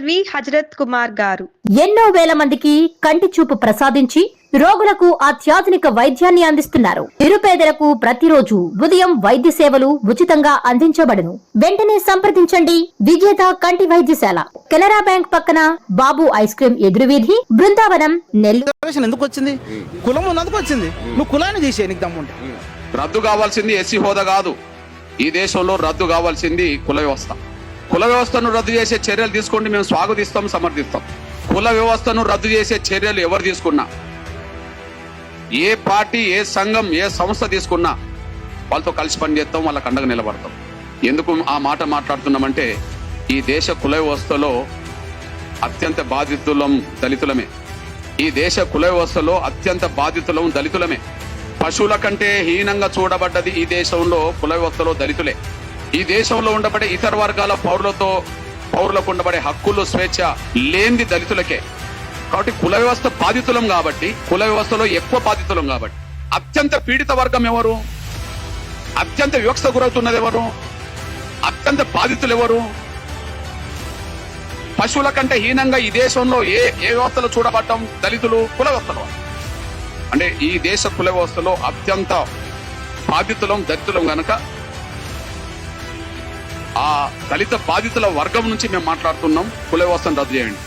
LV Hazrat Kumar గారు ఎన్నో వేల మందికి కంటి చూపు ప్రసాదించి రోగులకు అత్యాధునిక వైద్యాన్ని అందిస్తున్నారు. నిరుపేదలకు ప్రతిరోజు ఉదయం వైద్య సేవలు ఉచితంగా అందించబడును. వెంటనే సంప్రదించండి. విజేత కంటి వైద్యశాల, కెనరా బ్యాంక్ పక్కన, బాబు ఐస్ క్రీమ్ ఎదురువీధి, బృందావనం, నెల్లూరు. ఎందుకు వచ్చింది? కులం ఉన్నందుకు వచ్చింది. నువ్వు కులాన్ని తీసే నీకు దమ్ముంటే. రద్దు కావాల్సింది ఎస్సీ హోదా కాదు. ఈ దేశంలో రద్దు కావాల్సింది కుల వ్యవస్థ. కుల వ్యవస్థను రద్దు చేసే చర్యలు తీసుకోండి, మేము స్వాగతిస్తాం, సమర్థిస్తాం. కుల వ్యవస్థను రద్దు చేసే చర్యలు ఎవరు తీసుకున్నా, ఏ పార్టీ, ఏ సంఘం, ఏ సంస్థ తీసుకున్నా వాళ్ళతో కలిసి పనిచేస్తాం, వాళ్ళకి అండగా నిలబడతాం. ఎందుకు ఆ మాట మాట్లాడుతున్నామంటే, ఈ దేశ కుల వ్యవస్థలో అత్యంత బాధితులం దళితులమే. ఈ దేశ కుల వ్యవస్థలో అత్యంత బాధితులం దళితులమే. పశువుల కంటే హీనంగా చూడబడ్డది ఈ దేశంలో కుల వ్యవస్థలో దళితులే. ఈ దేశంలో ఉండబడే ఇతర వర్గాల పౌరులకు ఉండబడే హక్కులు, స్వేచ్ఛ లేనిది దళితులకే. కాబట్టి కుల వ్యవస్థ బాధితులం కాబట్టి, కుల వ్యవస్థలో ఎక్కువ బాధితులం కాబట్టి, అత్యంత పీడిత వర్గం ఎవరు, అత్యంత వివక్ష గురవుతున్నది ఎవరు, అత్యంత బాధితులు ఎవరు? పశువుల కంటే హీనంగా ఈ దేశంలో ఏ వ్యవస్థలో చూడబడ్డం దళితులు, కుల వ్యవస్థలో. అంటే ఈ దేశ కుల వ్యవస్థలో అత్యంత బాధితులం దళితులం గనక ఆ దళిత బాధితుల వర్గం నుంచి మేము మాట్లాడుతున్నాం. కుల వ్యవస్థను రద్దు చేయండి.